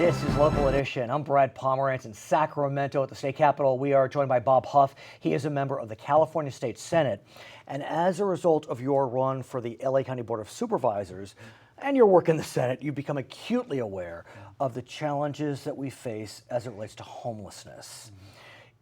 This is Local Edition. I'm Brad Pomerance in Sacramento at the state capitol. We are joined by Bob Huff. He is a member of the California State Senate. And as a result of your run for the LA County Board of Supervisors and your work in the Senate, you've become acutely aware of the challenges that we face as it relates to homelessness.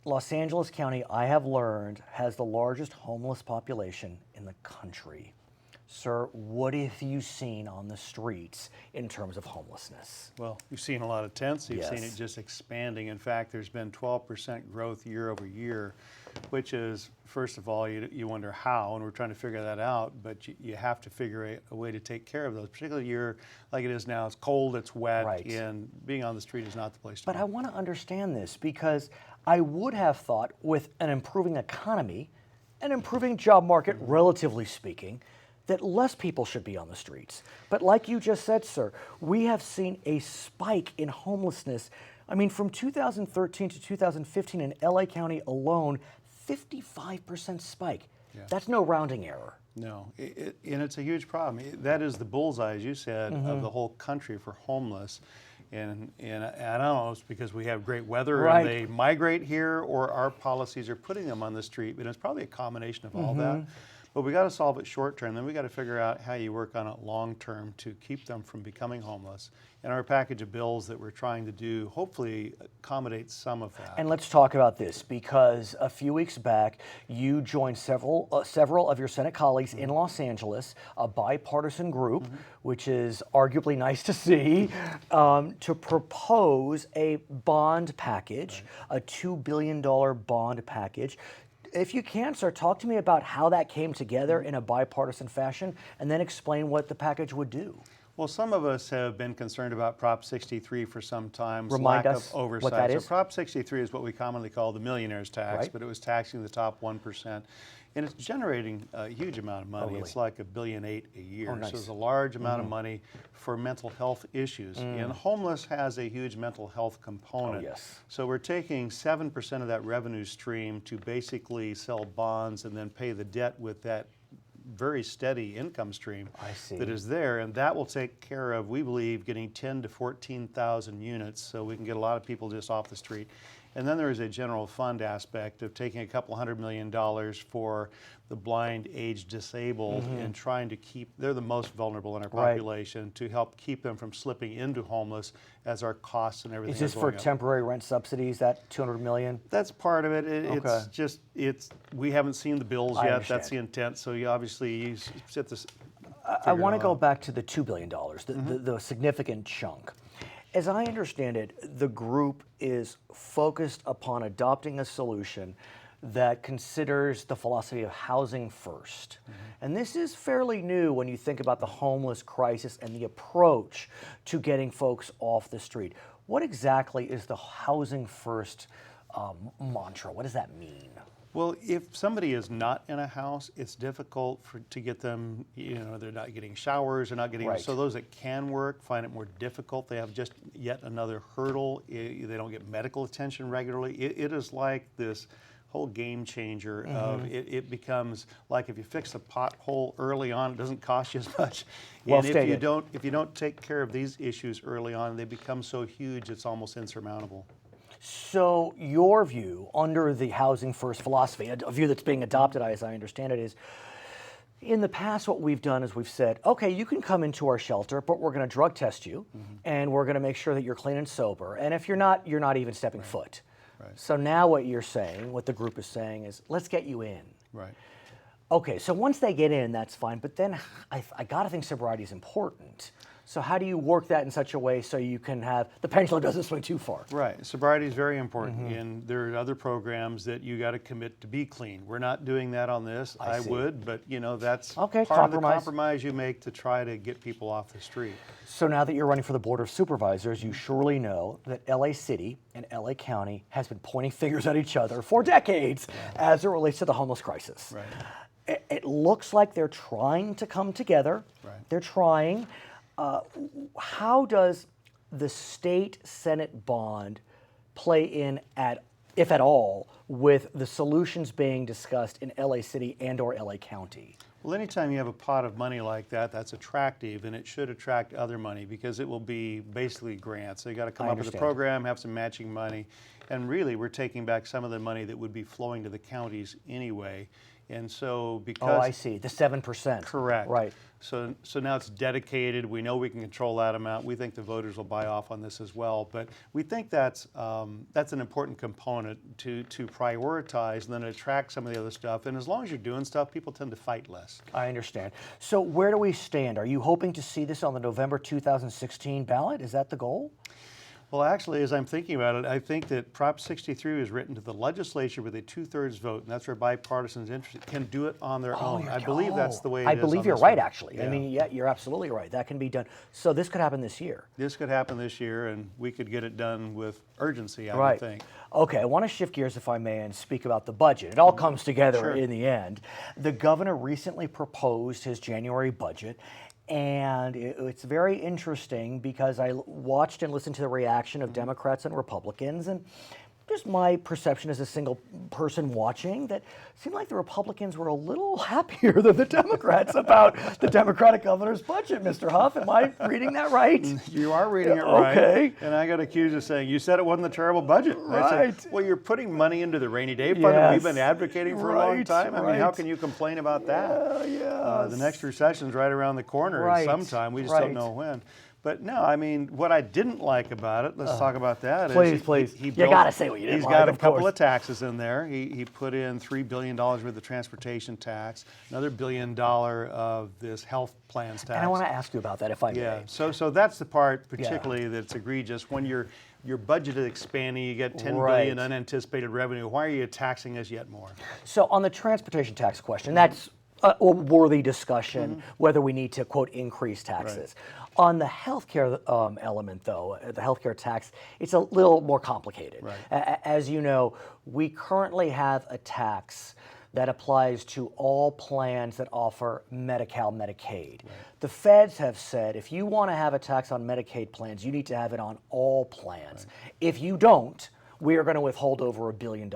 Los Angeles County, I have learned, has the largest homeless population in the country. Sir, what have you seen on the streets in terms of homelessness? Well, you've seen a lot of tents. You've Yes. seen it just expanding. In fact, there's been 12% growth year over year, which is, first of all, you wonder how, and we're trying to figure that out, but you have to figure a way to take care of those. Particularly a year like it is now, it's cold, it's wet, Right. and being on the street is not the place to But be. I want to understand this because I would have thought with an improving economy, an improving job market, relatively speaking, that less people should be on the streets. But like you just said, sir, we have seen a spike in homelessness. I mean, from 2013 to 2015 in LA County alone, 55% spike. Yeah. That's no rounding error. No, and it's a huge problem. That is the bullseye, as you said, of the whole country for homeless. And I don't know, it's because we have great weather Right. and they migrate here, or our policies are putting them on the street. But it's probably a combination of all that. But we got to solve it short term. Then we got to figure out how you work on it long term to keep them from becoming homeless. And our package of bills that we're trying to do hopefully accommodates some of that. And let's talk about this because a few weeks back, you joined several of your Senate colleagues in Los Angeles, a bipartisan group, which is arguably nice to see, to propose a bond package, a $2 billion bond package. If you can, sir, talk to me about how that came together in a bipartisan fashion, and then explain what the package would do. Well, some of us have been concerned about Prop 63 for some time. Remind lack us of oversight. what that is. So Prop 63 is what we commonly call the millionaire's tax, Right. but it was taxing the top 1%. And it's generating a huge amount of money. really? It's like $1.8 billion a year. Oh, nice. So it's a large amount of money for mental health issues. And homeless has a huge mental health component. Oh, yes. So we're taking 7% of that revenue stream to basically sell bonds and then pay the debt with that very steady income stream I see. that is there, and that will take care of, we believe, getting 10 to 14,000 units, so we can get a lot of people just off the street. And then there is a general fund aspect of taking a couple $100 million for the blind, aged, disabled, and trying to keep, they're the most vulnerable in our Right. population, to help keep them from slipping into homeless as our costs and everything Is this are for going up. temporary rent subsidies, that $200 million? That's part of it. Okay. It's just, we haven't seen the bills I yet. understand. That's the intent. So you obviously sit this. I want to go back to the $2 billion, the significant chunk. As I understand it, the group is focused upon adopting a solution that considers the philosophy of housing first. And this is fairly new when you think about the homeless crisis and the approach to getting folks off the street. What exactly is the housing first mantra? What does that mean? Well, if somebody is not in a house, it's difficult to get them, they're not getting showers, they're not getting, Right. so those that can work find it more difficult. They have just yet another hurdle. They don't get medical attention regularly. It is like this whole game changer of it becomes like if you fix a pothole early on, it doesn't cost you as much. Well And stated. if you don't take care of these issues early on, they become so huge it's almost insurmountable. So your view under the housing first philosophy, a view that's being adopted as I understand it, is in the past what we've done is we've said, okay, you can come into our shelter, but we're going to drug test you and we're going to make sure that you're clean and sober. And if you're not even stepping foot. Right. So now what you're saying, what the group is saying is, let's get you in. Right. Okay, so once they get in, that's fine. But then I got to think sobriety is important. So how do you work that in such a way so you can have, the pendulum doesn't swing too far? Right. Sobriety is very important, and there are other programs that you got to commit to be clean. We're not doing that on this. I see. would, but that's Okay, part of the compromise. compromise you make to try to get people off the street. So now that you're running for the Board of Supervisors, you surely know that LA City and LA County has been pointing fingers at each other for decades as it relates to the homeless crisis. Right. It looks like they're trying to come together. Right. They're trying. How does the state Senate bond play in at if at all, with the solutions being discussed in LA City and or LA County? Well, anytime you have a pot of money like that, that's attractive, and it should attract other money because it will be basically grants. So you got to come I up with a understand. program, have some matching money, and really we're taking back some of the money that would be flowing to the counties anyway. And so because Oh, I see. The 7%. correct. Right. So now it's dedicated. We know we can control that amount. We think the voters will buy off on this as well. But we think that's an important component to prioritize and then attract some of the other stuff. And as long as you're doing stuff, people tend to fight less. I understand. So where do we stand? Are you hoping to see this on the November 2016 ballot? Is that the goal? Well, actually, as I'm thinking about it, I think that Prop 63 was written to the legislature with a 2/3 vote, and that's where bipartisans interested can do it on their own. I believe that's the way it is. I believe on you're this right, one. actually. Yeah. I mean, yeah, you're absolutely right. That can be done. So this could happen this year. This could happen this year, and we could get it done with urgency, I would Right. think. Okay, I want to shift gears, if I may, and speak about the budget. It all comes together Sure. in the end. The governor recently proposed his January budget, and it's very interesting because I watched and listened to the reaction of Democrats and Republicans, and just my perception as a single person watching, that it seemed like the Republicans were a little happier than the Democrats about the Democratic governor's budget, Mr. Huff. Am I reading that right? You are reading it right. Okay. And I got accused of saying, you said it wasn't a terrible budget. And I Right. said, well, you're putting money into the rainy day fund that we've Yes. been advocating for a long Right, time. I mean, how right. can you complain about that? Yeah, The next recession's right around the corner Right, sometime. We just right. don't know when. But no, I mean, what I didn't like about it, let's talk about that. Please, please. He You built- gotta say what you didn't He's like, got a of couple course. of taxes in there. He put in $3 billion worth of transportation tax, another $1 billion of this health plans tax. And I want to ask you about that, if I may. Yeah, so that's the part particularly that's egregious. When your budget is expanding, you get $10 billion Right. unanticipated revenue. Why are you taxing us yet more? So on the transportation tax question, that's a worthy discussion, whether we need to, quote, increase taxes. On the healthcare element, though, the healthcare tax, it's a little more complicated. Right. As you know, we currently have a tax that applies to all plans that offer Medi-Cal, Medicaid. The feds have said if you want to have a tax on Medicaid plans, you need to have it on all plans. If you don't, we are going to withhold over $1 billion.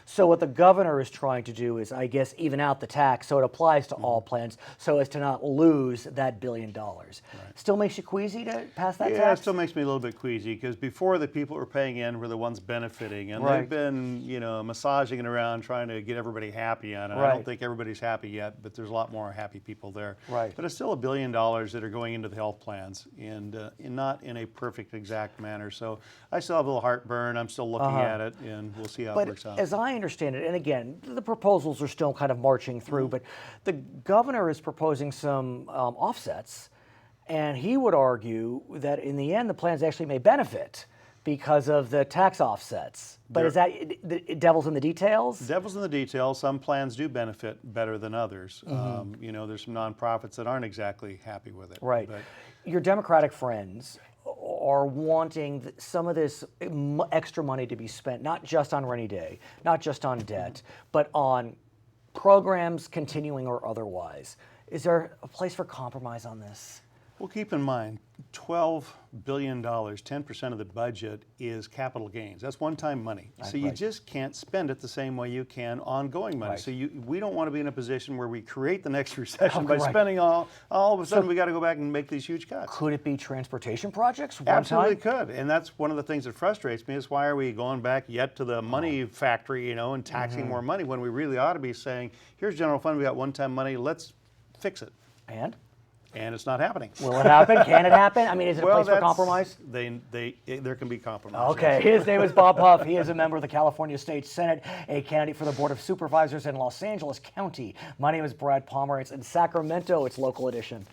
So what the governor is trying to do is, I guess, even out the tax so it applies to all plans so as to not lose that $1 billion. Still makes you queasy to pass that Yeah, tax? it still makes me a little bit queasy because before the people who were paying in were the ones benefiting, and they've been, massaging it around trying to get everybody happy on it. I Right. don't think everybody's happy yet, but there's a lot more happy people there. Right. But it's still $1 billion that are going into the health plans, and not in a perfect exact manner. So I still have a little heartburn. I'm still looking at it, and we'll see how it works But out. as I understand it, and again, the proposals are still kind of marching through, but the governor is proposing some offsets, and he would argue that in the end, the plans actually may benefit because of the tax offsets. But is that the devil's in the details? Devil's in the details. Some plans do benefit better than others. There's some nonprofits that aren't exactly happy with it. Right. But Your Democratic friends are wanting some of this extra money to be spent, not just on rainy day, not just on debt, but on programs continuing or otherwise. Is there a place for compromise on this? well, keep in mind, $12 billion, 10% of the budget is capital gains. That's one-time money. So you just can't spend it the same way you can ongoing money. Right. So we don't want to be in a position where we create the next recession by Right. spending all of a sudden we got to go back and make these huge cuts. Could it be transportation projects? One Absolutely time? could, and that's one of the things that frustrates me is why are we going back yet to the money factory, and taxing more money when we really ought to be saying, here's general fund, we got one-time money, let's fix it. And it's not happening. Will it happen? Can it happen? I mean, is it a place for that's- compromise? There can be compromise. Okay, his name is Bob Huff. He is a member of the California State Senate, a candidate for the Board of Supervisors in Los Angeles County. My name is Brad Pomerance. In Sacramento, it's Local Edition.